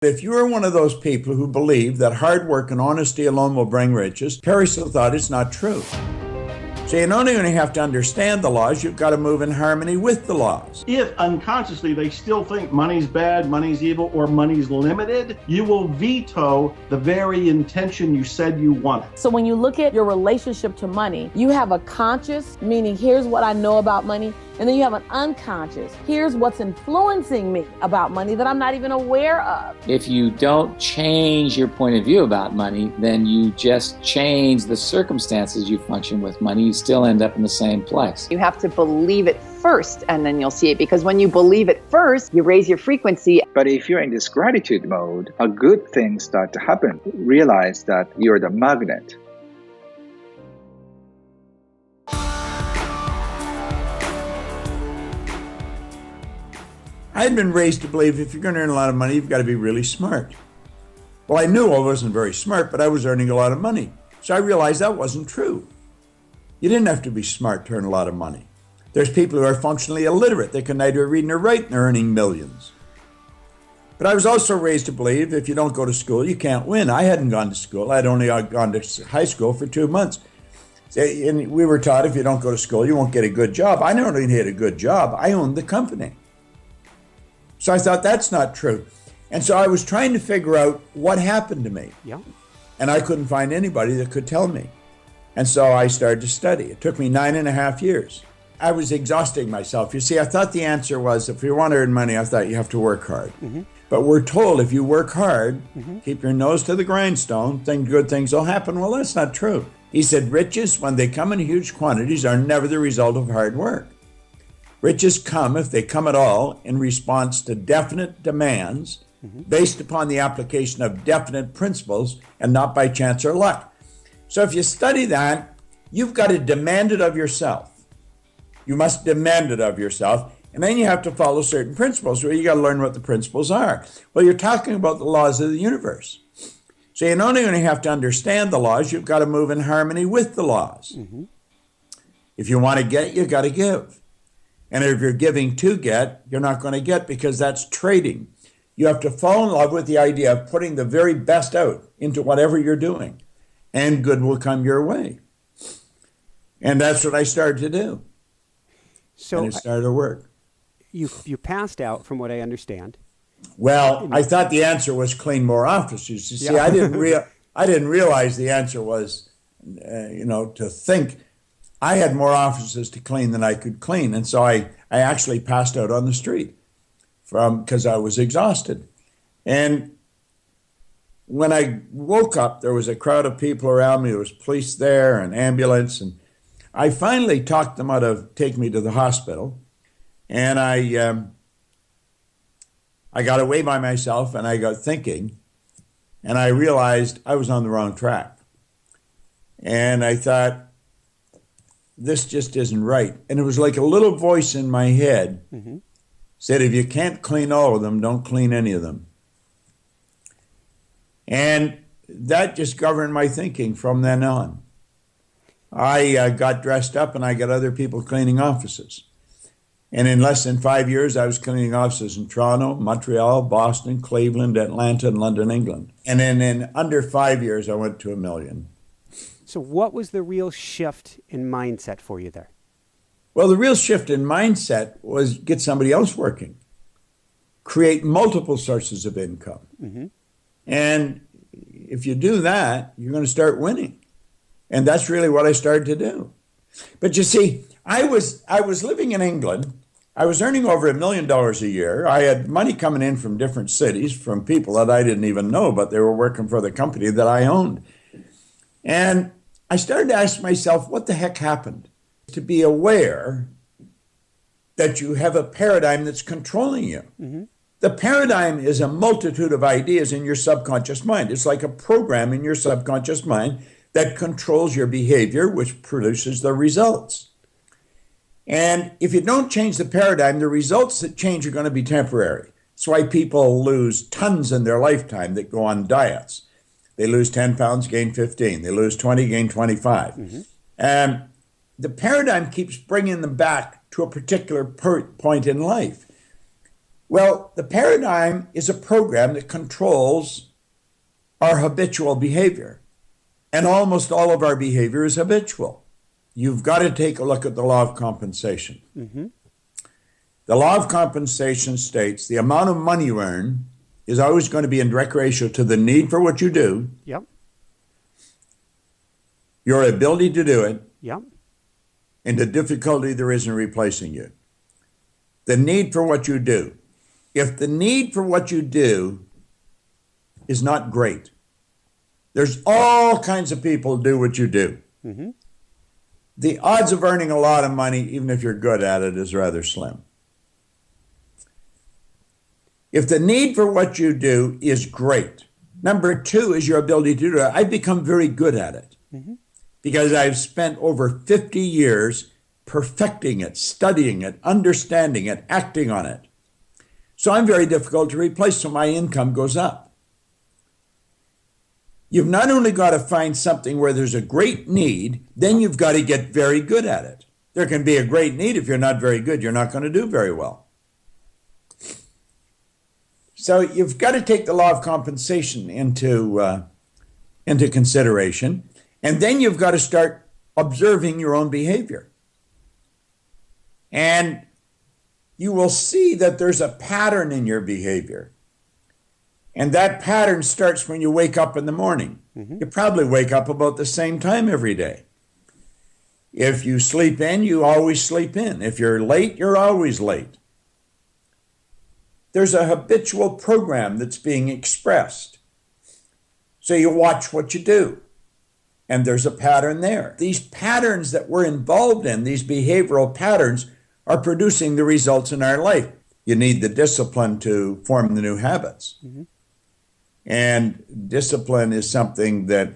If you are one of those people who believe that hard work and honesty alone will bring riches, perish the thought it's not true. So you not only have to understand the laws, you've got to move in harmony with the laws. If unconsciously they still think money's bad, money's evil, or money's limited, you will veto the very intention you said you wanted. So when you look at your relationship to money, you have a conscious, meaning here's what I know about money, and then you have an unconscious, here's what's influencing me about money that I'm not even aware of. If you don't change your point of view about money, then you just change the circumstances you function with money. You still end up in the same place. You have to believe it first, and then you'll see it, because when you believe it first, you raise your frequency. But if you're in this gratitude mode, a good thing start to happen. Realize that you're the magnet. I had been raised to believe if you're going to earn a lot of money, you've got to be really smart. Well, I knew I wasn't very smart, but I was earning a lot of money. So I realized that wasn't true. You didn't have to be smart to earn a lot of money. There's people who are functionally illiterate. They can neither read nor write and they're earning millions. But I was also raised to believe if you don't go to school, you can't win. I hadn't gone to school. I'd only gone to high school for 2 months. And we were taught if you don't go to school, you won't get a good job. I never only had a good job. I owned the company. So I thought that's not true. And so I was trying to figure out what happened to me. Yeah. And I couldn't find anybody that could tell me. And so I started to study. It took me 9.5 years. I was exhausting myself. You see, I thought the answer was if you want to earn money, I thought you have to work hard. Mm-hmm. But we're told if you work hard, keep your nose to the grindstone, good things will happen. Well, that's not true. He said riches, when they come in huge quantities, are never the result of hard work. Riches come, if they come at all, in response to definite demands based upon the application of definite principles and not by chance or luck. So if you study that, you've got to demand it of yourself. You must demand it of yourself. And then you have to follow certain principles. Well, you got to learn what the principles are. Well, you're talking about the laws of the universe. So you not only have to understand the laws, you've got to move in harmony with the laws. Mm-hmm. If you want to get, you got to give. And if you're giving to get, you're not going to get because that's trading. You have to fall in love with the idea of putting the very best out into whatever you're doing, and good will come your way. And that's what I started to do. So and it started to work. You passed out, from what I understand. Well, I thought the answer was clean more offices. You see, I didn't realize the answer was, to think. I had more offices to clean than I could clean. And so I actually passed out on the street because I was exhausted. And when I woke up, there was a crowd of people around me. There was police there and ambulance. And I finally talked them out of taking me to the hospital. And I got away by myself and I got thinking. And I realized I was on the wrong track. And I thought, this just isn't right. And it was like a little voice in my head said, if you can't clean all of them, don't clean any of them. And that just governed my thinking from then on. I got dressed up and I got other people cleaning offices. And in less than 5 years, I was cleaning offices in Toronto, Montreal, Boston, Cleveland, Atlanta, and London, England. And then in under 5 years, I went to $1 million. So what was the real shift in mindset for you there? Well, the real shift in mindset was get somebody else working, create multiple sources of income. Mm-hmm. And if you do that, you're going to start winning. And that's really what I started to do. But you see, I was living in England. I was earning over $1 million a year. I had money coming in from different cities, from people that I didn't even know, but they were working for the company that I owned. And I started to ask myself, what the heck happened? To be aware that you have a paradigm that's controlling you. Mm-hmm. The paradigm is a multitude of ideas in your subconscious mind. It's like a program in your subconscious mind that controls your behavior, which produces the results. And if you don't change the paradigm, the results that change are going to be temporary. That's why people lose tons in their lifetime that go on diets. They lose 10 pounds, gain 15. They lose 20, gain 25. Mm-hmm. And the paradigm keeps bringing them back to a particular point in life. Well, the paradigm is a program that controls our habitual behavior. And almost all of our behavior is habitual. You've got to take a look at the law of compensation. Mm-hmm. The law of compensation states the amount of money you earn is always going to be in direct ratio to the need for what you do, Yep. your ability to do it, Yep. and the difficulty there is in replacing you. The need for what you do. If the need for what you do is not great, there's all kinds of people who do what you do. Mm-hmm. The odds of earning a lot of money, even if you're good at it, is rather slim. If the need for what you do is great, number two is your ability to do it. I've become very good at it because I've spent over 50 years perfecting it, studying it, understanding it, acting on it. So I'm very difficult to replace, so my income goes up. You've not only got to find something where there's a great need, then you've got to get very good at it. There can be a great need. If you're not very good, you're not going to do very well. So you've got to take the law of compensation into consideration, and then you've got to start observing your own behavior. And you will see that there's a pattern in your behavior. And that pattern starts when you wake up in the morning. Mm-hmm. You probably wake up about the same time every day. If you sleep in, you always sleep in. If you're late, you're always late. There's a habitual program that's being expressed. So you watch what you do, and there's a pattern there. These patterns that we're involved in, these behavioral patterns, are producing the results in our life. You need the discipline to form the new habits. Mm-hmm. And discipline is something that,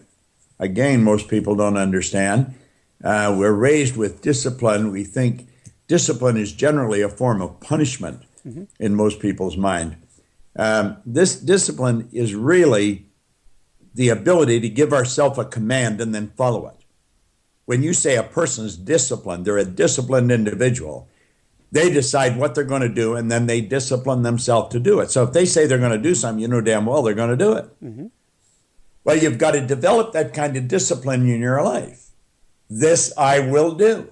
again, most people don't understand. We're raised with discipline. We think discipline is generally a form of punishment in most people's mind. This discipline is really the ability to give ourselves a command and then follow it. When you say a person's disciplined, they're a disciplined individual. They decide what they're going to do, and then they discipline themselves to do it. So if they say they're going to do something, you know damn well they're going to do it. Mm-hmm. Well, you've got to develop that kind of discipline in your life. This I will do.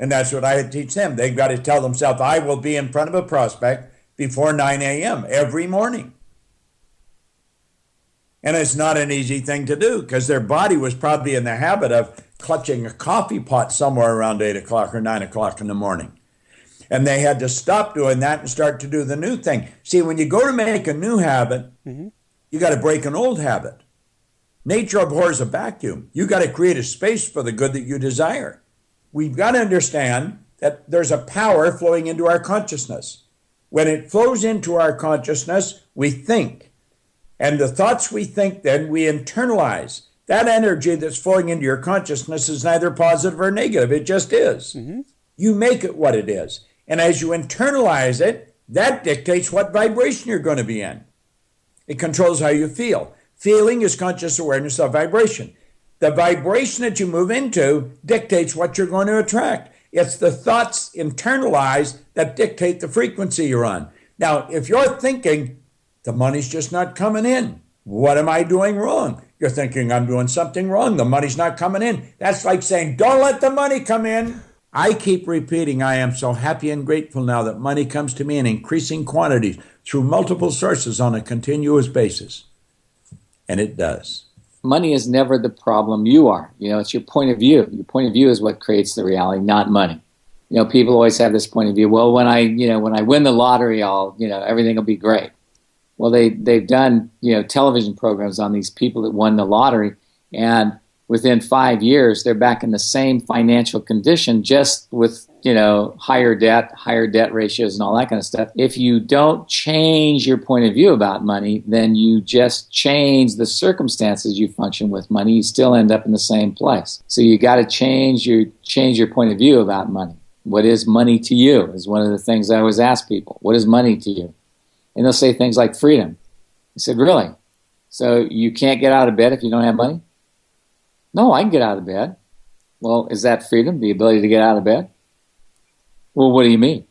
And that's what I teach them. They've got to tell themselves, I will be in front of a prospect before 9 a.m. every morning. And it's not an easy thing to do because their body was probably in the habit of clutching a coffee pot somewhere around 8 o'clock or 9 o'clock in the morning. And they had to stop doing that and start to do the new thing. See, when you go to make a new habit, you got to break an old habit. Nature abhors a vacuum. You got to create a space for the good that you desire. We've got to understand that there's a power flowing into our consciousness. When it flows into our consciousness, we think. And the thoughts we think, then we internalize. That energy that's flowing into your consciousness is neither positive or negative. It just is. Mm-hmm. You make it what it is. And as you internalize it, that dictates what vibration you're going to be in. It controls how you feel. Feeling is conscious awareness of vibration. The vibration that you move into dictates what you're going to attract. It's the thoughts internalized that dictate the frequency you're on. Now, if you're thinking, the money's just not coming in, what am I doing wrong? You're thinking, I'm doing something wrong. The money's not coming in. That's like saying, don't let the money come in. I keep repeating, I am so happy and grateful now that money comes to me in increasing quantities through multiple sources on a continuous basis. And it does. Money is never the problem. You are. It's your point of view. Your point of view is what creates the reality, not money. People always have this point of view. Well, when I win the lottery, everything will be great. Well, they've done, television programs on these people that won the lottery, and within 5 years, they're back in the same financial condition, just with, higher debt ratios and all that kind of stuff. If you don't change your point of view about money, then you just change the circumstances you function with money. You still end up in the same place. So you got to change your point of view about money. What is money to you is one of the things I always ask people. What is money to you? And they'll say things like freedom. I said, really? So you can't get out of bed if you don't have money? No, I can get out of bed. Well, is that freedom, the ability to get out of bed? Well, what do you mean?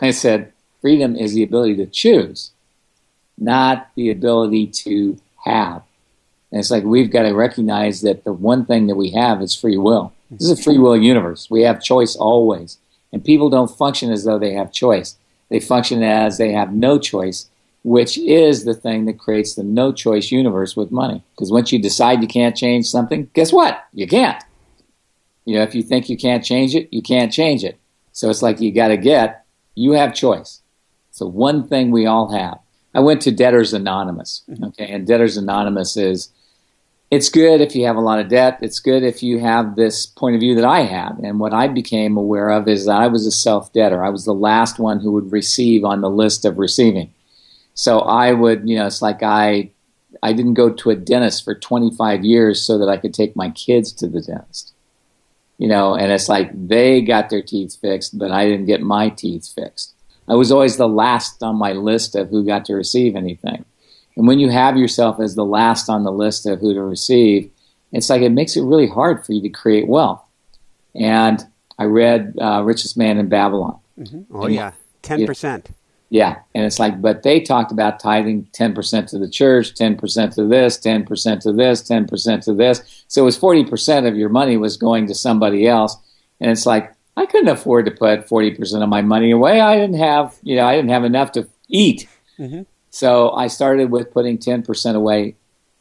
I said, Freedom is the ability to choose, not the ability to have. And it's like we've got to recognize that the one thing that we have is free will. This is a free will universe. We have choice always. And people don't function as though they have choice. They function as they have no choice, which is the thing that creates the no choice universe with money. Because once you decide you can't change something, guess what? You can't. You know, if you think you can't change it, you can't change it. So it's like you have choice. It's the one thing we all have. I went to Debtors Anonymous, okay? And Debtors Anonymous it's good if you have a lot of debt. It's good if you have this point of view that I had. And what I became aware of is that I was a self-debtor. I was the last one who would receive on the list of receiving. So I would, it's like I didn't go to a dentist for 25 years so that I could take my kids to the dentist. And it's like they got their teeth fixed, but I didn't get my teeth fixed. I was always the last on my list of who got to receive anything. And when you have yourself as the last on the list of who to receive, it's like it makes it really hard for you to create wealth. And I read Richest Man in Babylon. Mm-hmm. Oh, yeah, 10%. Yeah, and it's like, but they talked about tithing 10% to the church, 10% to this, 10% to this, 10% to this. So it was 40% of your money was going to somebody else. And it's like, I couldn't afford to put 40% of my money away. I didn't have enough to eat. Mm-hmm. So I started with putting 10% away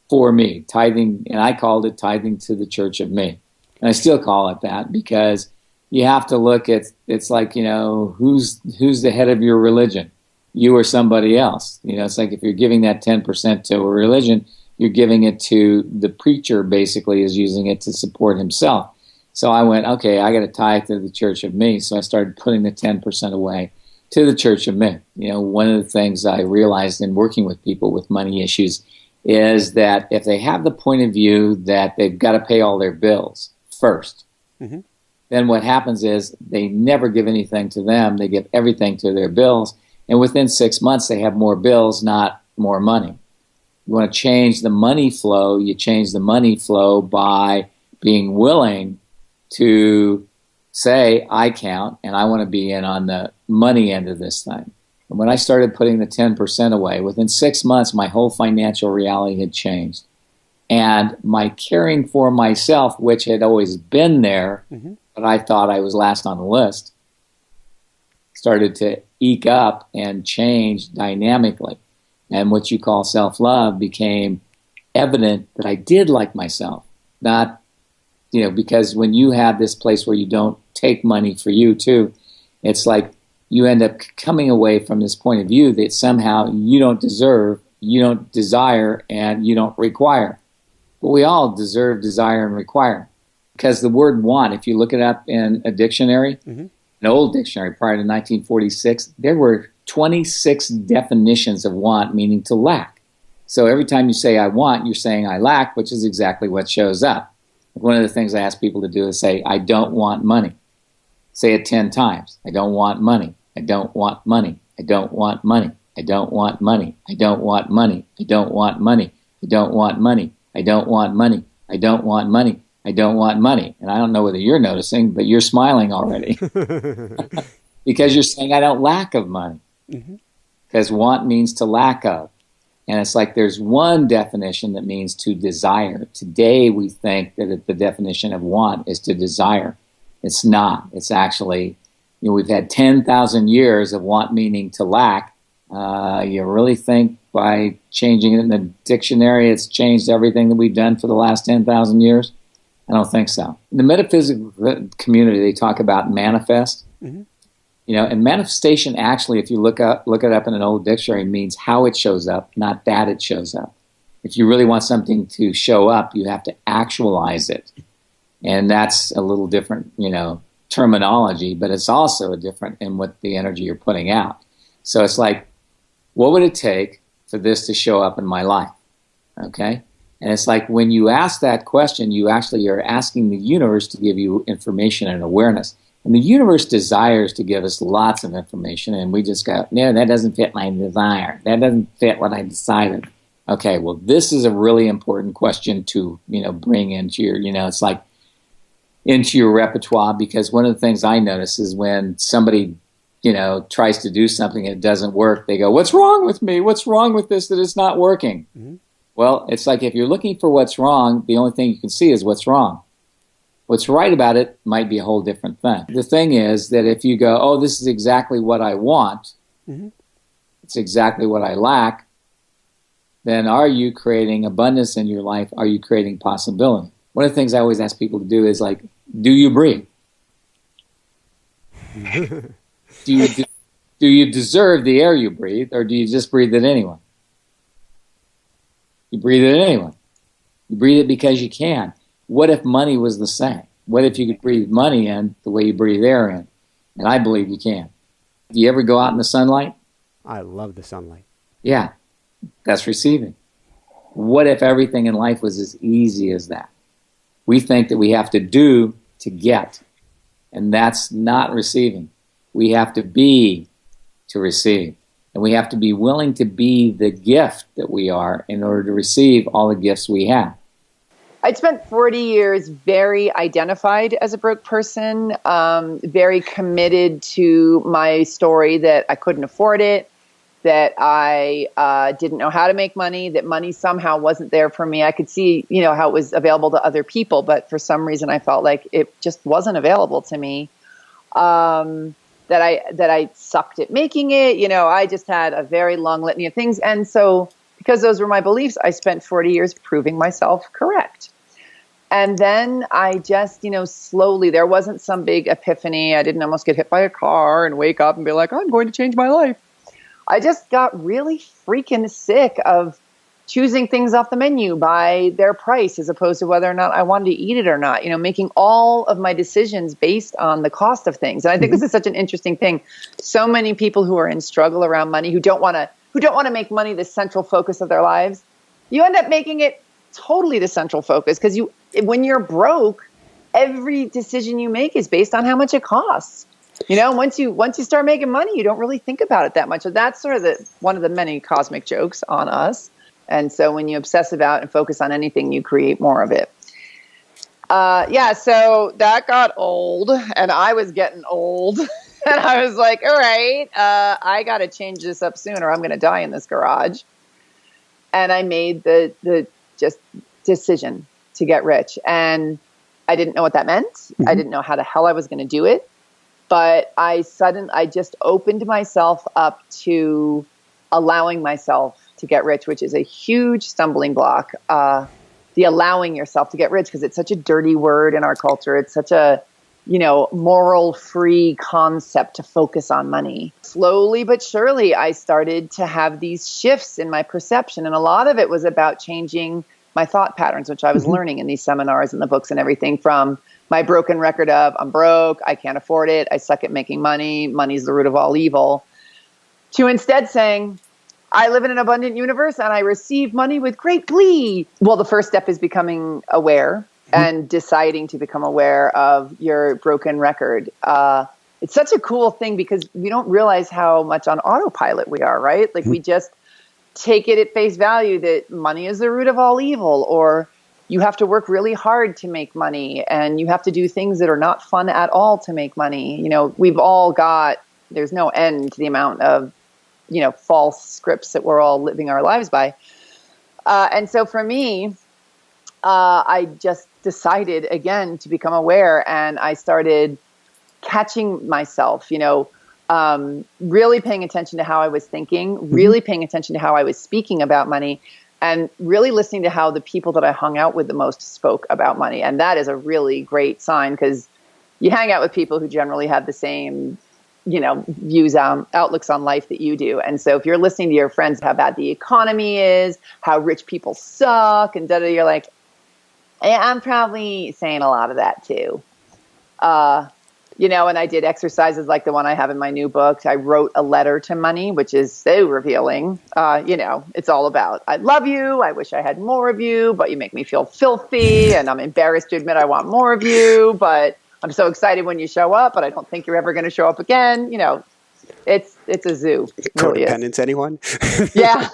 for me, tithing, and I called it tithing to the church of me. And I still call it that because you have to look at, it's like, who's the head of your religion? You or somebody else. It's like if you're giving that 10% to a religion, you're giving it to the preacher, basically is using it to support himself. So I went, okay, I got to tithe to the church of me. So I started putting the 10% away to the church of me. One of the things I realized in working with people with money issues is that if they have the point of view that they've got to pay all their bills first, mm-hmm. then what happens is they never give anything to them. They give everything to their bills. And within 6 months, they have more bills, not more money. You want to change the money flow. You change the money flow by being willing to say, I count, and I want to be in on the money end of this thing. And when I started putting the 10% away, within 6 months, my whole financial reality had changed. And my caring for myself, which had always been there, mm-hmm. but I thought I was last on the list, started to eke up and change dynamically. And what you call self-love became evident that I did like myself. Not, because when you have this place where you don't take money for you too, it's like you end up coming away from this point of view that somehow you don't deserve, you don't desire, and you don't require. But we all deserve, desire, and require. Because the word want, if you look it up in a dictionary, mm-hmm. an old dictionary prior to 1946, there were 26 definitions of want, meaning to lack. So every time you say I want, you're saying I lack, which is exactly what shows up. One of the things I ask people to do is say, I don't want money. Say it 10 times. I don't want money. I don't want money. I don't want money. I don't want money. I don't want money. I don't want money. I don't want money. I don't want money. I don't want money. I don't want money. And I don't know whether you're noticing, but you're smiling already. Because you're saying I don't lack of money. Because mm-hmm. want means to lack of. And it's like there's one definition that means to desire. Today we think that the definition of want is to desire. It's not. It's actually, we've had 10,000 years of want meaning to lack. You really think by changing it in the dictionary it's changed everything that we've done for the last 10,000 years? I don't think so. In the metaphysical community, they talk about manifest. Mm-hmm. And manifestation actually, if you look it up in an old dictionary, means how it shows up, not that it shows up. If you really want something to show up, you have to actualize it. And that's a little different, terminology, but it's also different in what the energy you're putting out. So it's like, what would it take for this to show up in my life? Okay? And it's like when you ask that question, you actually are asking the universe to give you information and awareness. And the universe desires to give us lots of information, and we just go, no, that doesn't fit my desire. That doesn't fit what I decided. Okay, well, this is a really important question to, bring into your, it's like into your repertoire, because one of the things I notice is when somebody tries to do something and it doesn't work, they go, "What's wrong with me? What's wrong with this that it's not working?" Mm-hmm. Well, it's like if you're looking for what's wrong, the only thing you can see is what's wrong. What's right about it might be a whole different thing. The thing is that if you go, "Oh, this is exactly what I want," mm-hmm. It's exactly what I lack, then are you creating abundance in your life? Are you creating possibility? One of the things I always ask people to do is like, do you breathe? Do you deserve the air you breathe, or do you just breathe it anyway? You breathe it anyway. You breathe it because you can. What if money was the same? What if you could breathe money in the way you breathe air in? And I believe you can. Do you ever go out in the sunlight? I love the sunlight. Yeah, that's receiving. What if everything in life was as easy as that? We think that we have to do to get, and that's not receiving. We have to be to receive, and we have to be willing to be the gift that we are in order to receive all the gifts we have. I'd spent 40 years very identified as a broke person, very committed to my story that I couldn't afford it, that I didn't know how to make money, that money somehow wasn't there for me. I could see, how it was available to other people, but for some reason I felt like it just wasn't available to me. That I sucked at making it. I just had a very long litany of things. And so because those were my beliefs, I spent 40 years proving myself correct. And then I just, slowly, there wasn't some big epiphany. I didn't almost get hit by a car and wake up and be like, I'm going to change my life. I just got really freaking sick of choosing things off the menu by their price as opposed to whether or not I wanted to eat it or not, making all of my decisions based on the cost of things. And I think this is such an interesting thing. So many people who are in struggle around money, who don't want to make money the central focus of their lives, you end up making it totally the central focus because when you're broke, every decision you make is based on how much it costs. Once you start making money, you don't really think about it that much. So that's sort of one of the many cosmic jokes on us. And so when you obsess about and focus on anything, you create more of it. So that got old, and I was getting old. And I was like, all right, I got to change this up soon or I'm going to die in this garage. And I made the just decision to get rich. And I didn't know what that meant. Mm-hmm. I didn't know how the hell I was going to do it. But I just opened myself up to allowing myself to get rich, which is a huge stumbling block. The allowing yourself to get rich, because it's such a dirty word in our culture. It's such a, moral free concept to focus on money. Slowly but surely, I started to have these shifts in my perception. And a lot of it was about changing my thought patterns, which I was learning in these seminars and the books and everything, from my broken record of I'm broke, I can't afford it, I suck at making money, money's the root of all evil, to instead saying, I live in an abundant universe and I receive money with great glee. Well, the first step is becoming aware and deciding to become aware of your broken record. It's such a cool thing because we don't realize how much on autopilot we are, right? Like we just take it at face value that money is the root of all evil, or you have to work really hard to make money and you have to do things that are not fun at all to make money. We've all there's no end to the amount of, false scripts that we're all living our lives by. And so for me, I just decided again to become aware, and I started catching myself, really paying attention to how I was thinking, really paying attention to how I was speaking about money, and really listening to how the people that I hung out with the most spoke about money. And that is a really great sign, because you hang out with people who generally have the same, views on outlooks on life that you do. And so if you're listening to your friends, how bad the economy is, how rich people suck, and you're like, yeah, I'm probably saying a lot of that too. And I did exercises like the one I have in my new book. I wrote a letter to money, which is so revealing. It's all about, I love you. I wish I had more of you, but you make me feel filthy. And I'm embarrassed to admit I want more of you, but I'm so excited when you show up, but I don't think you're ever going to show up again. It's a zoo. It really Codependence, anyone? Yeah.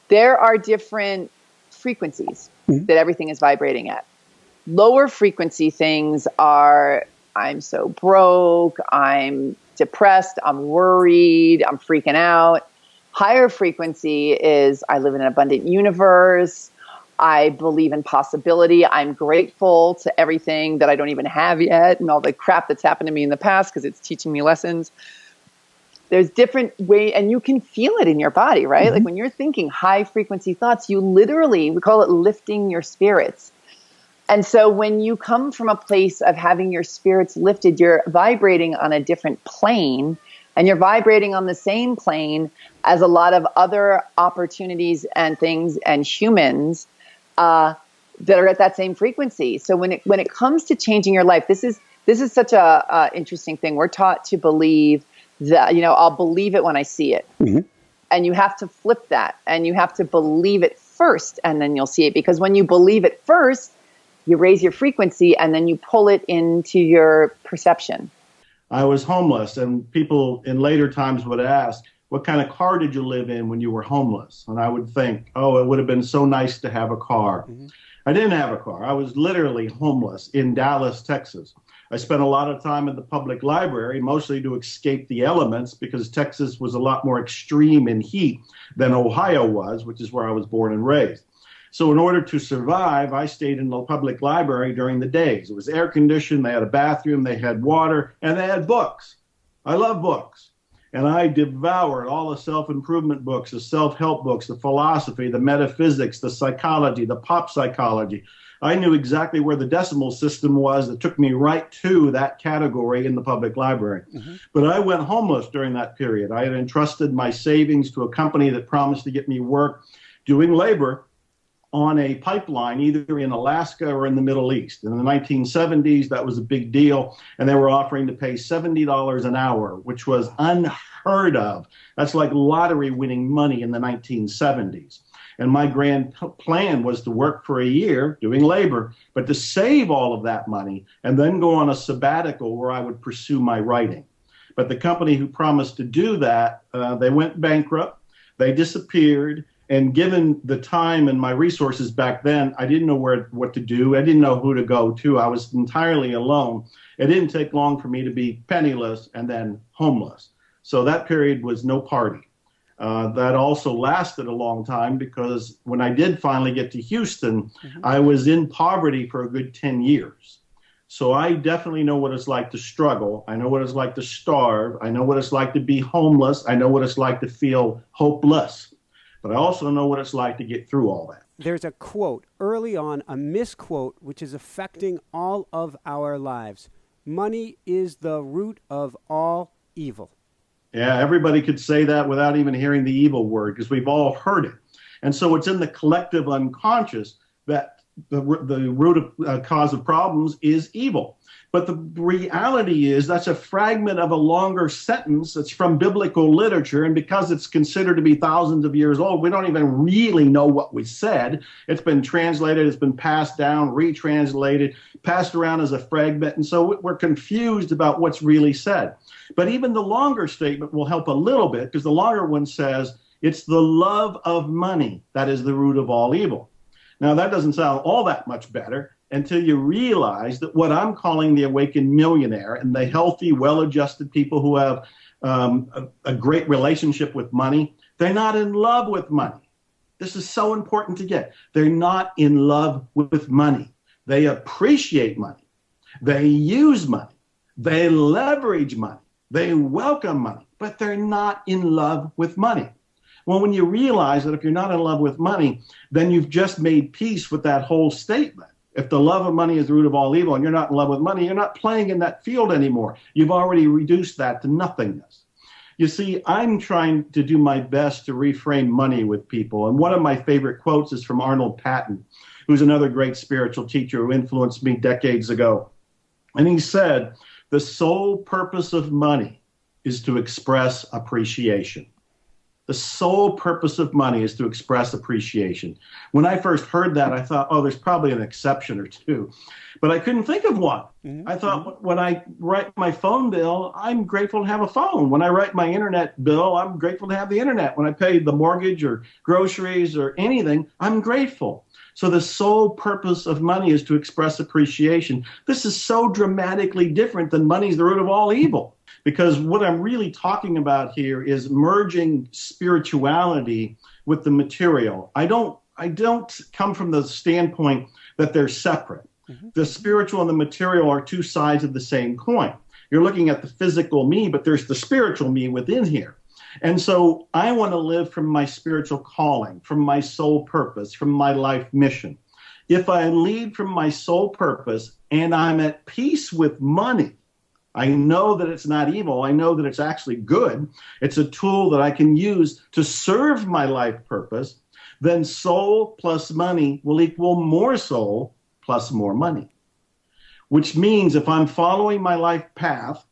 There are different frequencies that everything is vibrating at. Lower frequency things are, I'm so broke, I'm depressed, I'm worried, I'm freaking out. Higher frequency is I live in an abundant universe. I believe in possibility. I'm grateful to everything that I don't even have yet and all the crap that's happened to me in the past because it's teaching me lessons. There's different ways, and you can feel it in your body, right? Mm-hmm. Like when you're thinking high frequency thoughts, you literally, we call it lifting your spirits. And so when you come from a place of having your spirits lifted, you're vibrating on a different plane, and you're vibrating on the same plane as a lot of other opportunities and things and humans that are at that same frequency. So when it comes to changing your life, this is such a interesting thing. We're taught to believe that, I'll believe it when I see it. Mm-hmm. And you have to flip that, and you have to believe it first, and then you'll see it. Because when you believe it first, you raise your frequency, and then you pull it into your perception. I was homeless, and people in later times would ask, what kind of car did you live in when you were homeless? And I would think, it would have been so nice to have a car. Mm-hmm. I didn't have a car. I was literally homeless in Dallas, Texas. I spent a lot of time in the public library, mostly to escape the elements, because Texas was a lot more extreme in heat than Ohio was, which is where I was born and raised. So in order to survive, I stayed in the public library during the days. It was air conditioned, they had a bathroom, they had water, and they had books. I love books. And I devoured all the self-improvement books, the self-help books, the philosophy, the metaphysics, the psychology, the pop psychology. I knew exactly where the decimal system was that took me right to that category in the public library. Mm-hmm. But I went homeless during that period. I had entrusted my savings to a company that promised to get me work doing labor on a pipeline, either in Alaska or in the Middle East. In the 1970s, that was a big deal, and they were offering to pay $70 an hour, which was unheard of. That's like lottery winning money in the 1970s. And my grand plan was to work for a year doing labor, but to save all of that money and then go on a sabbatical where I would pursue my writing. But the company who promised to do that, they went bankrupt, they disappeared. And given the time and my resources back then, I didn't know what to do. I didn't know who to go to. I was entirely alone. It didn't take long for me to be penniless and then homeless. So that period was no party. That also lasted a long time because when I did finally get to Houston, mm-hmm. I was in poverty for a good 10 years. So I definitely know what it's like to struggle. I know what it's like to starve. I know what it's like to be homeless. I know what it's like to feel hopeless. But I also know what it's like to get through all that. There's a quote early on, a misquote, which is affecting all of our lives. Money is the root of all evil. Yeah, everybody could say that without even hearing the evil word, because we've all heard it. And so it's in the collective unconscious that the root of cause of problems is evil. But the reality is that's a fragment of a longer sentence that's from biblical literature. And because it's considered to be thousands of years old, we don't even really know what we said. It's been translated, it's been passed down, retranslated, passed around as a fragment. And so we're confused about what's really said. But even the longer statement will help a little bit, because the longer one says, it's the love of money that is the root of all evil. Now, that doesn't sound all that much better until you realize that what I'm calling the awakened millionaire and the healthy, well-adjusted people who have a great relationship with money, they're not in love with money. This is so important to get. They're not in love with money. They appreciate money. They use money. They leverage money. They welcome money, but they're not in love with money. Well, when you realize that if you're not in love with money, then you've just made peace with that whole statement. If the love of money is the root of all evil and you're not in love with money, you're not playing in that field anymore. You've already reduced that to nothingness. You see, I'm trying to do my best to reframe money with people. And one of my favorite quotes is from Arnold Patton, who's another great spiritual teacher who influenced me decades ago. And he said, the sole purpose of money is to express appreciation. The sole purpose of money is to express appreciation. When I first heard that, I thought, there's probably an exception or two. But I couldn't think of one. Mm-hmm. I thought, when I write my phone bill, I'm grateful to have a phone. When I write my internet bill, I'm grateful to have the internet. When I pay the mortgage or groceries or anything, I'm grateful. So the sole purpose of money is to express appreciation. This is so dramatically different than money's the root of all evil. because what I'm really talking about here is merging spirituality with the material. I don't come from the standpoint that they're separate. The spiritual and the material are two sides of the same coin. You're looking at the physical me, but there's the spiritual me within here. And so I want to live from my spiritual calling, from my soul purpose, from my life mission. If I lead from my soul purpose and I'm at peace with money, I know that it's not evil. I know that it's actually good. It's a tool that I can use to serve my life purpose. Then soul plus money will equal more soul plus more money. Which means if I'm following my life path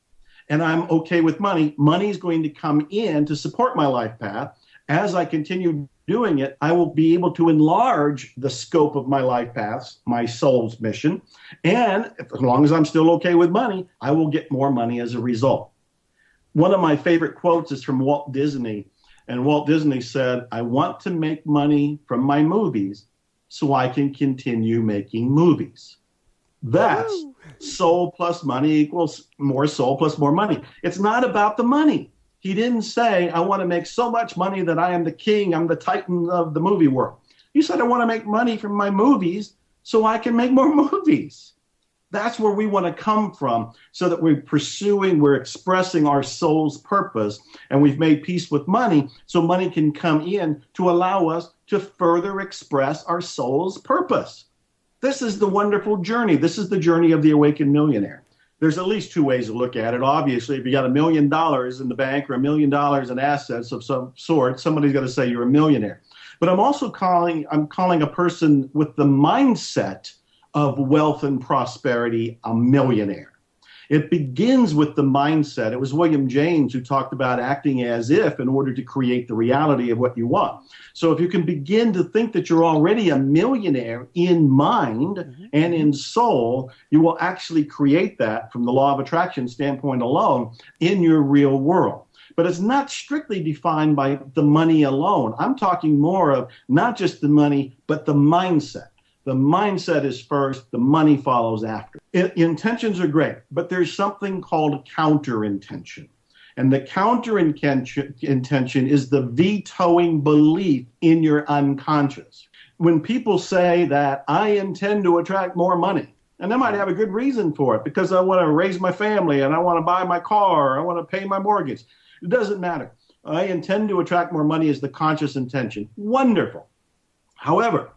and I'm okay with money, money is going to come in to support my life path. As I continue doing it, I will be able to enlarge the scope of my life paths, my soul's mission. And as long as I'm still okay with money, I will get more money as a result. One of my favorite quotes is from Walt Disney. And Walt Disney said, "I want to make money from my movies so I can continue making movies." That's soul plus money equals more soul plus more money. It's not about the money. He didn't say, "I want to make so much money that I am the king, I'm the titan of the movie world." He said, "I want to make money from my movies so I can make more movies." That's where we want to come from, so that we're expressing our soul's purpose, and we've made peace with money so money can come in to allow us to further express our soul's purpose. This is the wonderful journey. This is the journey of the awakened millionaire. There's at least two ways to look at it. Obviously, if you got $1 million in the bank or $1 million in assets of some sort, somebody's got to say you're a millionaire. But I'm also calling a person with the mindset of wealth and prosperity a millionaire. It begins with the mindset. It was William James who talked about acting as if in order to create the reality of what you want. So if you can begin to think that you're already a millionaire in mind and in soul, you will actually create that from the law of attraction standpoint alone in your real world. But it's not strictly defined by the money alone. I'm talking more of not just the money, but the mindset. The mindset is first, the money follows after. Intentions are great, but there's something called counter intention. And the counter intention is the vetoing belief in your unconscious. When people say that I intend to attract more money, and they might have a good reason for it, because I want to raise my family and I want to buy my car, or I want to pay my mortgage. It doesn't matter. I intend to attract more money is the conscious intention. Wonderful. However,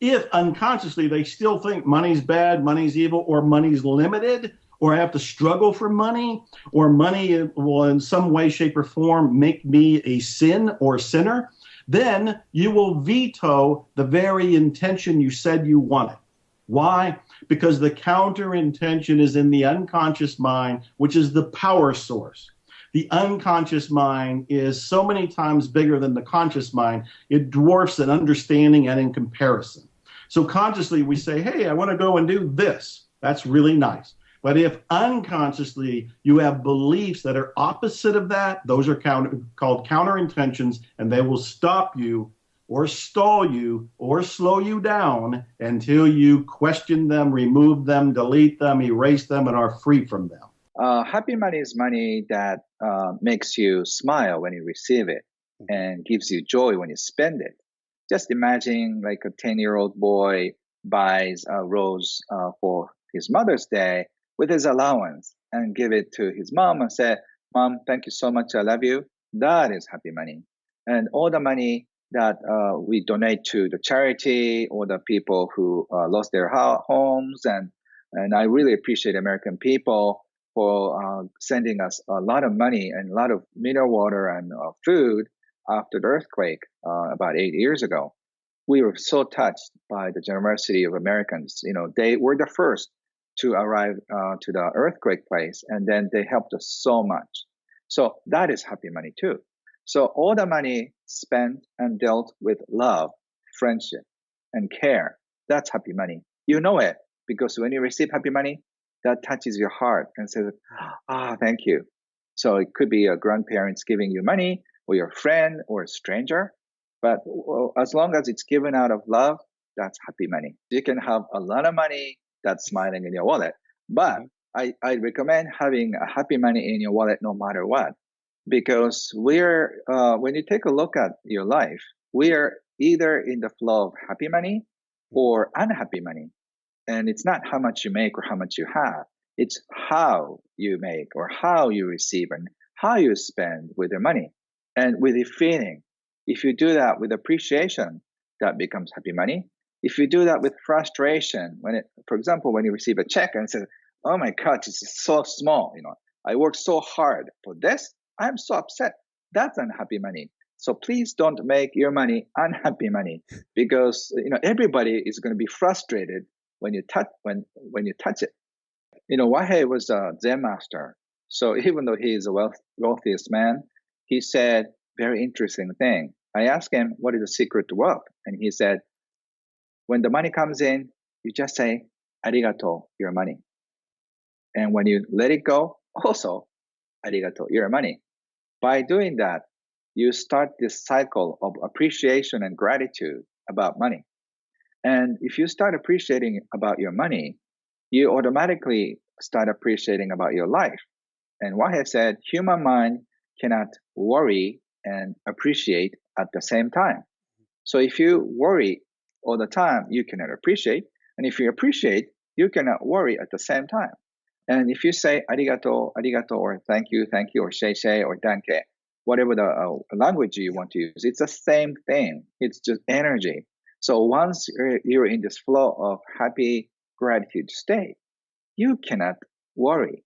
if unconsciously they still think money's bad, money's evil, or money's limited, or I have to struggle for money, or money will in some way, shape, or form make me a sin or sinner, then you will veto the very intention you said you wanted. Why? Because the counter intention is in the unconscious mind, which is the power source. The unconscious mind is so many times bigger than the conscious mind, it dwarfs in understanding and in comparison. So consciously we say, hey, I want to go and do this. That's really nice. But if unconsciously you have beliefs that are opposite of that, those are called counter intentions, and they will stop you or stall you or slow you down until you question them, remove them, delete them, erase them, and are free from them. Happy money is money that makes you smile when you receive it and gives you joy when you spend it. Just imagine like a 10-year-old boy buys a rose for his Mother's Day with his allowance and give it to his mom and say, "Mom, thank you so much. I love you." That is happy money. And all the money that we donate to the charity or the people who lost their homes. And I really appreciate American people for sending us a lot of money and a lot of mineral water and food after the earthquake about 8 years ago. We were so touched by the generosity of Americans. You know, they were the first to arrive to the earthquake place, and then they helped us so much. So that is happy money too. So all the money spent and dealt with love, friendship, and care, that's happy money. You know it, because when you receive happy money, that touches your heart and says, thank you. So it could be a grandparents giving you money, or your friend, or a stranger. But as long as it's given out of love, that's happy money. You can have a lot of money that's smiling in your wallet, but I recommend having a happy money in your wallet no matter what, because when you take a look at your life, we are either in the flow of happy money or unhappy money. And it's not how much you make or how much you have. It's how you make or how you receive and how you spend with your money and with your feeling. If you do that with appreciation, that becomes happy money. If you do that with frustration, for example, when you receive a check and say, "Oh my God, this is so small. I worked so hard for this. I'm so upset." That's unhappy money. So please don't make your money unhappy money, because everybody is going to be frustrated when you touch it. Wahei was a Zen master. So even though he is the wealthiest man, he said very interesting thing. I asked him, what is the secret to wealth? And he said, when the money comes in, you just say, "Arigato, your money." And when you let it go, also, "Arigato, your money." By doing that, you start this cycle of appreciation and gratitude about money. And if you start appreciating about your money, you automatically start appreciating about your life. And Wahei said, human mind cannot worry and appreciate at the same time. So if you worry all the time, you cannot appreciate. And if you appreciate, you cannot worry at the same time. And if you say "arigato, arigato," or thank you, or "shei or "danke," whatever the language you want to use, it's the same thing. It's just energy. So once you're in this flow of happy gratitude state, you cannot worry.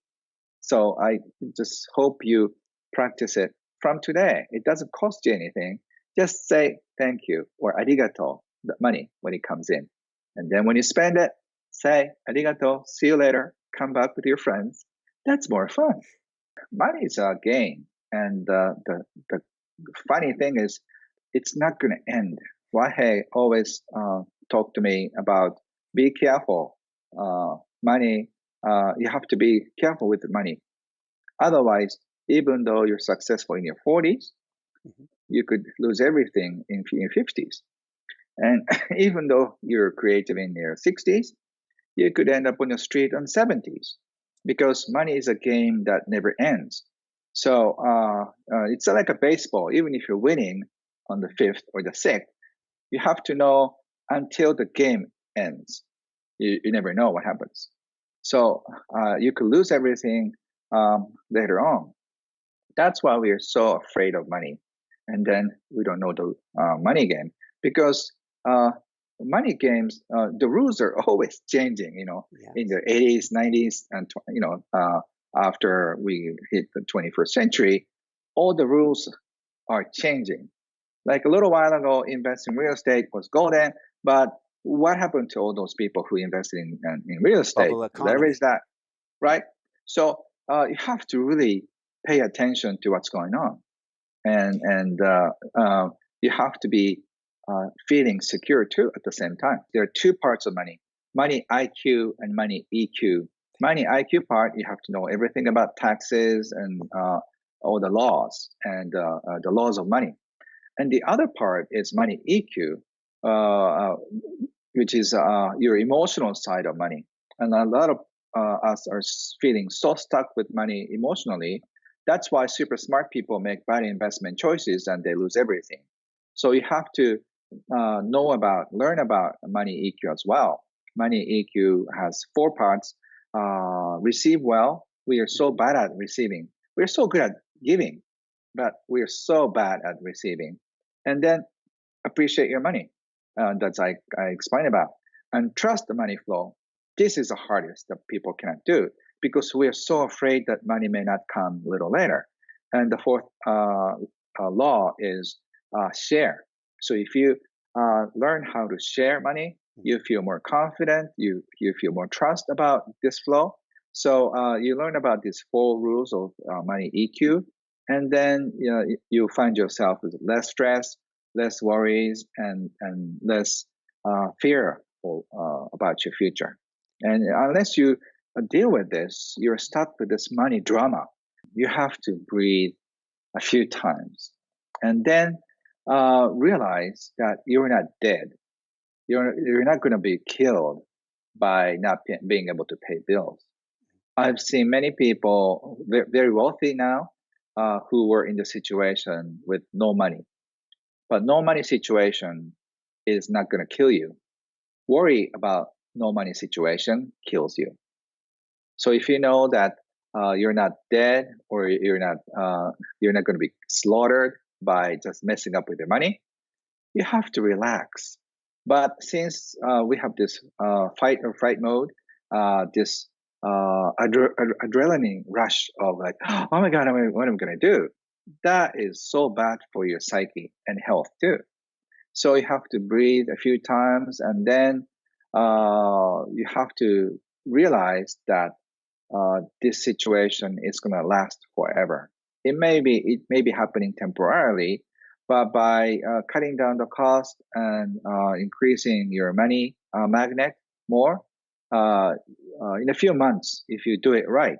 So I just hope you practice it from today. It doesn't cost you anything. Just say thank you or "arigato," the money when it comes in. And then when you spend it, say "arigato, see you later," come back with your friends. That's more fun. Money is a game. And the funny thing is, it's not going to end. Wahei always talked to me about be careful. Money, you have to be careful with the money. Otherwise, even though you're successful in your 40s, you could lose everything in your 50s. And even though you're creative in your 60s, you could end up on the street on 70s, because money is a game that never ends. So it's like a baseball. Even if you're winning on the 5th or the 6th, you have to know until the game ends. You never know what happens. So you could lose everything later on. That's why we are so afraid of money. And then we don't know the money game, because money games, the rules are always changing, in the 80s, 90s, and, after we hit the 21st century, all the rules are changing. Like a little while ago, investing in real estate was golden, but what happened to all those people who invested in real estate? Leverage that, right? So you have to really pay attention to what's going on, and you have to be feeling secure too at the same time. There are two parts of money: money IQ and money EQ. Money IQ part, you have to know everything about taxes and all the laws and the laws of money. And the other part is money EQ, which is your emotional side of money. And a lot of us are feeling so stuck with money emotionally. That's why super smart people make bad investment choices and they lose everything. So you have to learn about money EQ as well. Money EQ has 4 parts. Receive well. We are so bad at receiving. We're so good at giving, but we're so bad at receiving. And then appreciate your money. That's I explained about. And trust the money flow. This is the hardest that people cannot do, because we are so afraid that money may not come a little later. And the 4th law is share. So if you learn how to share money, you feel more confident, you feel more trust about this flow. So you learn about these 4 rules of money EQ, and then you find yourself with less stress, less worries, and less fear about your future. And unless you deal with this, you're stuck with this money drama. You have to breathe a few times, and then realize that you're not dead. You're not going to be killed by not being able to pay bills. I've seen many people very wealthy now who were in the situation with no money. But no money situation is not going to kill you. Worry about no money situation kills you. So if you know that you're not dead or you're not going to be slaughtered by just messing up with your money, you have to relax. But since we have this fight or flight mode, this adrenaline rush of like, oh my God, what am I going to do? That is so bad for your psyche and health too. So you have to breathe a few times, and then you have to realize that this situation is going to last forever. It may be happening temporarily, but by cutting down the cost and increasing your money magnet more, in a few months, if you do it right,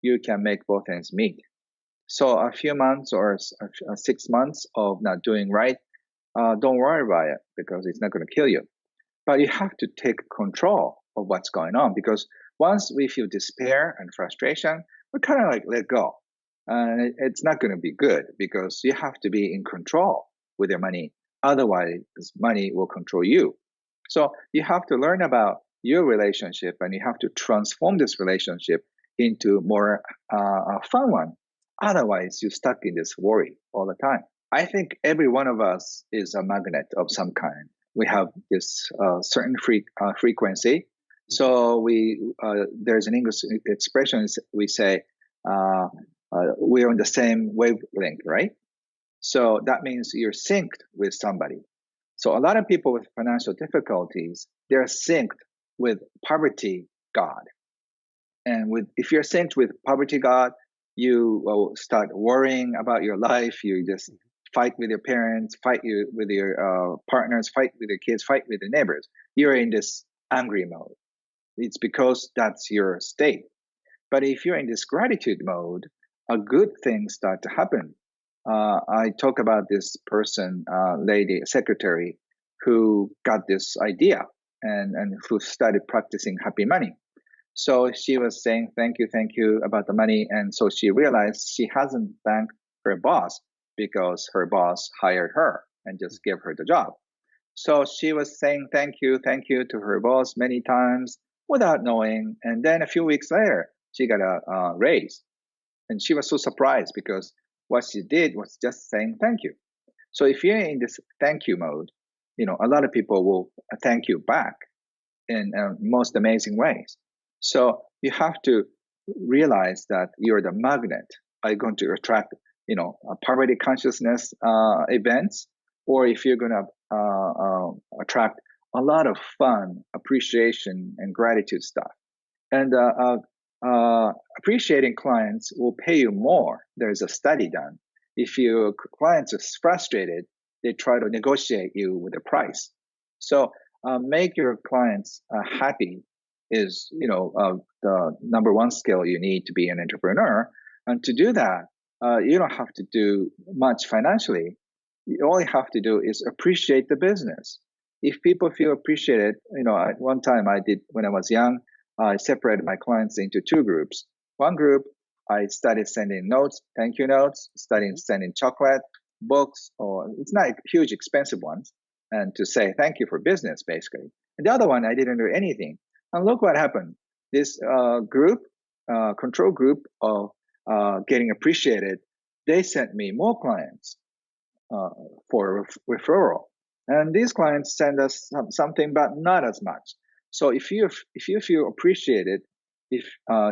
you can make both ends meet. So a few months or 6 months of not doing right, don't worry about it because it's not going to kill you. But you have to take control of what's going on, because once we feel despair and frustration, we kind of like let go. And it's not going to be good because you have to be in control with your money. Otherwise, money will control you. So you have to learn about your relationship, and you have to transform this relationship into more fun one. Otherwise, you're stuck in this worry all the time. I think every one of us is a magnet of some kind. We have this certain frequency. So there's an English expression we say we're on the same wavelength, right? So that means you're synced with somebody. So a lot of people with financial difficulties, they're synced with poverty God. And if you're synced with poverty God, you will start worrying about your life. You just fight with your parents, fight with your partners, fight with your kids, fight with your neighbors. You're in this angry mode. It's because that's your state. But if you're in this gratitude mode, a good thing start to happen. I talk about this person, lady, secretary, who got this idea and who started practicing happy money. So she was saying, thank you about the money. And so she realized she hasn't thanked her boss because her boss hired her and just gave her the job. So she was saying, thank you to her boss many times without knowing. And then a few weeks later, she got a raise. And she was so surprised because what she did was just saying thank you. So if you're in this thank you mode, a lot of people will thank you back in most amazing ways. So you have to realize that you're the magnet. Are you going to attract, poverty consciousness events, or if you're going to attract a lot of fun, appreciation, and gratitude stuff. And appreciating clients will pay you more. There's a study done. If your clients are frustrated, they try to negotiate you with a price. So make your clients happy is, the number one skill you need to be an entrepreneur. And to do that, you don't have to do much financially. All you have to do is appreciate the business. If people feel appreciated, at one time I did when I was young, I separated my clients into two groups. One group, I started sending notes, thank you notes, started sending chocolate, books, or it's not huge expensive ones, and to say thank you for business, basically. And the other one, I didn't do anything. And look what happened. This control group of getting appreciated, they sent me more clients for referral. And these clients send us something, but not as much. So if you feel appreciated, if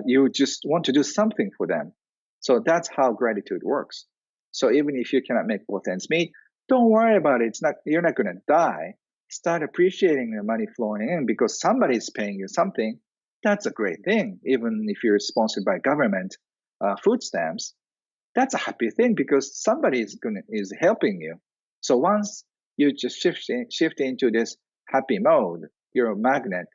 you just want to do something for them, so that's how gratitude works. So even if you cannot make both ends meet, don't worry about it. You're not going to die. Start appreciating the money flowing in because somebody's paying you something. That's a great thing. Even if you're sponsored by government food stamps, that's a happy thing because somebody is helping you. So once you just shift into this happy mode, you're a magnet.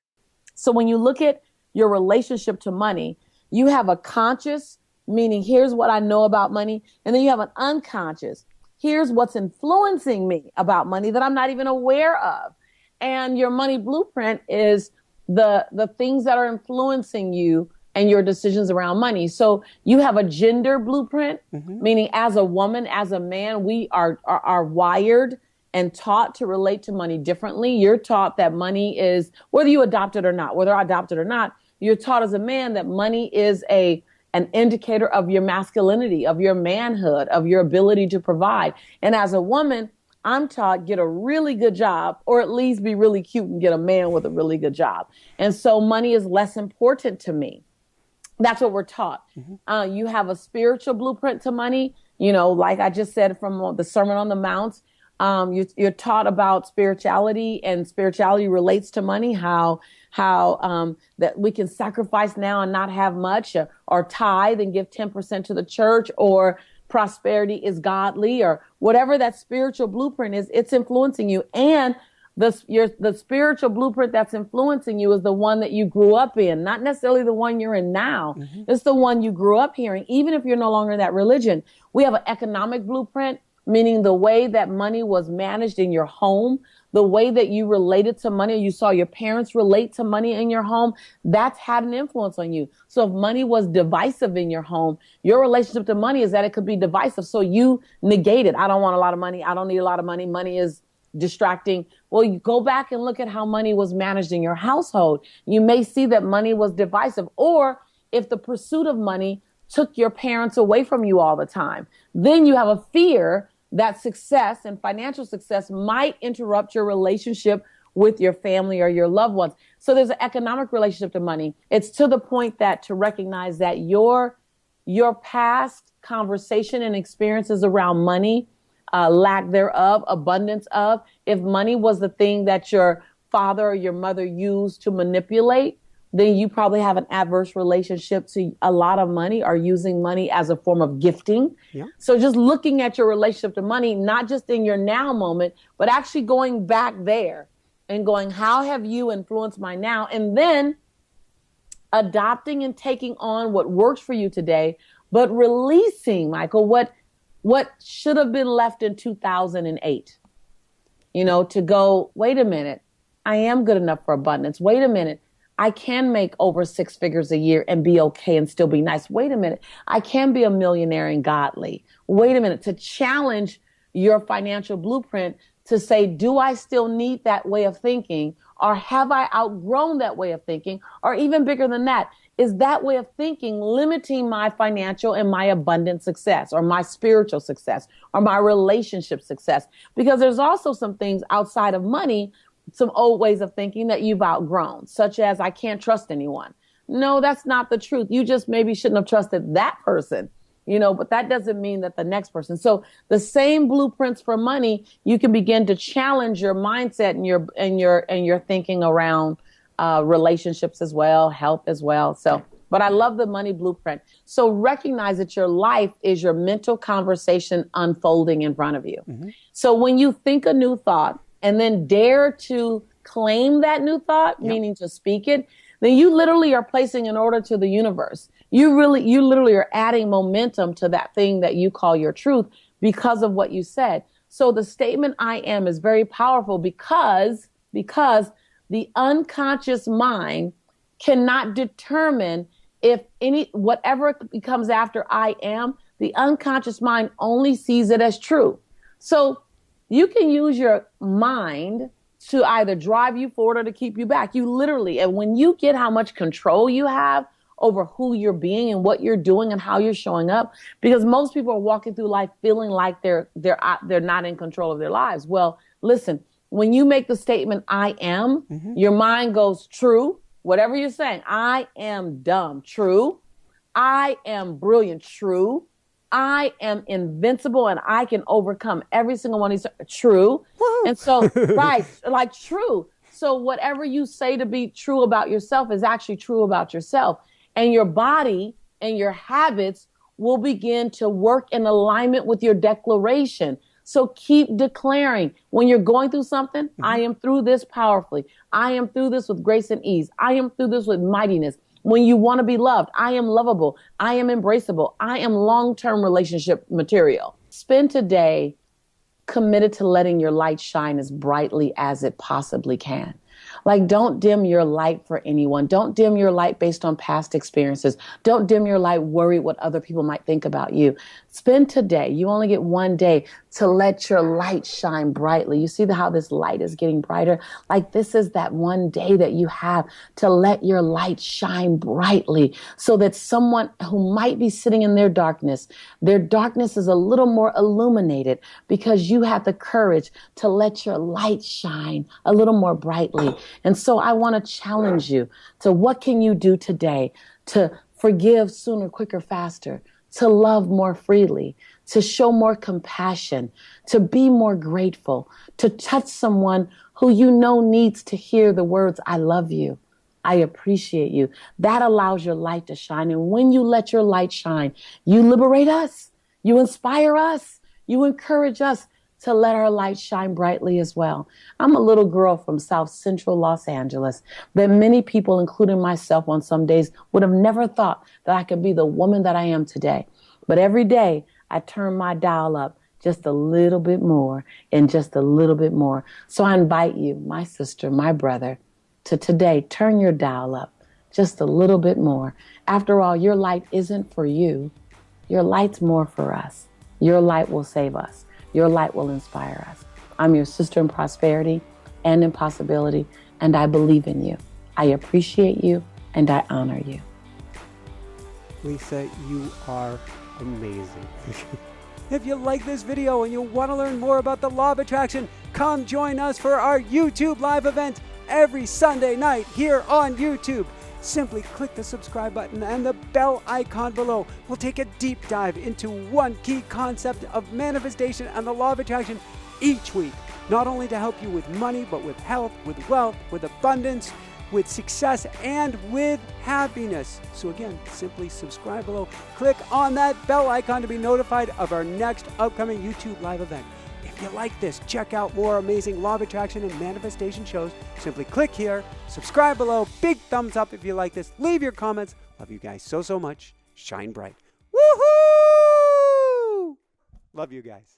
So when you look at your relationship to money, you have a conscious, meaning here's what I know about money, and then you have an unconscious. Here's what's influencing me about money that I'm not even aware of. And your money blueprint is the things that are influencing you and your decisions around money. So you have a gender blueprint, meaning as a woman, as a man, we are wired and taught to relate to money differently. You're taught that money is, whether you adopt it or not, whether adopted or not, you're taught as a man that money is an indicator of your masculinity, of your manhood, of your ability to provide. And as a woman, I'm taught get a really good job, or at least be really cute and get a man with a really good job. And so money is less important to me. That's what we're taught. You have a spiritual blueprint to money. Like I just said from the Sermon on the Mount, you're taught about spirituality, and spirituality relates to money, how that we can sacrifice now and not have much, or tithe and give 10% to the church, or prosperity is godly, or whatever that spiritual blueprint is, it's influencing you. And the spiritual blueprint that's influencing you is the one that you grew up in, not necessarily the one you're in now. It's the one you grew up hearing, even if you're no longer in that religion. We have an economic blueprint, meaning the way that money was managed in your home, the way that you related to money, you saw your parents relate to money in your home, that's had an influence on you. So if money was divisive in your home, your relationship to money is that it could be divisive. So you negate it. I don't want a lot of money. I don't need a lot of money. Money is distracting. Well, you go back and look at how money was managed in your household. You may see that money was divisive. Or if the pursuit of money took your parents away from you all the time, then you have a fear that success and financial success might interrupt your relationship with your family or your loved ones. So there's an economic relationship to money. It's to the point that to recognize that your past conversation and experiences around money, lack thereof, abundance of, if money was the thing that your father or your mother used to manipulate, then you probably have an adverse relationship to a lot of money, or using money as a form of gifting. Yeah. So just looking at your relationship to money, not just in your now moment, but actually going back there and going, how have you influenced my now? And then adopting and taking on what works for you today, but releasing, Michael, what should have been left in 2008, to go, wait a minute, I am good enough for abundance. Wait a minute. I can make over 6 figures a year and be okay and still be nice. Wait a minute. I can be a millionaire and godly. Wait a minute. To challenge your financial blueprint to say, do I still need that way of thinking? Or have I outgrown that way of thinking? Or even bigger than that, is that way of thinking limiting my financial and my abundant success, or my spiritual success, or my relationship success? Because there's also some things outside of money, some old ways of thinking that you've outgrown, such as I can't trust anyone. No, that's not the truth. You just maybe shouldn't have trusted that person, but that doesn't mean that the next person. So the same blueprints for money, you can begin to challenge your mindset and your thinking around relationships as well, health as well. So, but I love the money blueprint. So recognize that your life is your mental conversation unfolding in front of you. So when you think a new thought, and then dare to claim that new thought, meaning to speak it, then you literally are placing an order to the universe. You literally are adding momentum to that thing that you call your truth because of what you said. So the statement I am is very powerful because the unconscious mind cannot determine if whatever comes after I am, the unconscious mind only sees it as true. So you can use your mind to either drive you forward or to keep you back. You literally, and when you get how much control you have over who you're being and what you're doing and how you're showing up, because most people are walking through life feeling like they're not in control of their lives. Well, listen, when you make the statement, I am, your mind goes, true. Whatever you're saying, I am dumb, true. I am brilliant, true. I am invincible and I can overcome every single one of these. True. Woo. And so, right, like true. So whatever you say to be true about yourself is actually true about yourself. And your body and your habits will begin to work in alignment with your declaration. So keep declaring when you're going through something, I am through this powerfully. I am through this with grace and ease. I am through this with mightiness. When you want to be loved, I am lovable. I am embraceable. I am long-term relationship material. Spend today committed to letting your light shine as brightly as it possibly can. Like, don't dim your light for anyone. Don't dim your light based on past experiences. Don't dim your light worried what other people might think about you. Spend today. You only get one day to let your light shine brightly. You see how this light is getting brighter? Like, this is that one day that you have to let your light shine brightly so that someone who might be sitting in their darkness is a little more illuminated because you have the courage to let your light shine a little more brightly. And so I want to challenge you to what can you do today to forgive sooner, quicker, faster, to love more freely, to show more compassion, to be more grateful, to touch someone who you know needs to hear the words, I love you, I appreciate you. That allows your light to shine. And when you let your light shine, you liberate us, you inspire us, you encourage us to let our light shine brightly as well. I'm a little girl from South Central Los Angeles that many people, including myself on some days, would have never thought that I could be the woman that I am today. But every day I turn my dial up just a little bit more and just a little bit more. So I invite you, my sister, my brother, to today turn your dial up just a little bit more. After all, your light isn't for you. Your light's more for us. Your light will save us. Your light will inspire us. I'm your sister in prosperity and in possibility, and I believe in you. I appreciate you, and I honor you. Lisa, you are amazing. If you like this video and you want to learn more about the law of attraction, come join us for our YouTube live event every Sunday night here on YouTube. Simply click the subscribe button and the bell icon below. We'll take a deep dive into one key concept of manifestation and the law of attraction each week, not only to help you with money, but with health, with wealth, with abundance, with success, and with happiness. So again, simply subscribe below. Click on that bell icon to be notified of our next upcoming YouTube live event. If you like this, check out more amazing law of attraction and manifestation shows. Simply click here, subscribe below, big thumbs up if you like this. Leave your comments. Love you guys so much. Shine bright. Woohoo! Love you guys.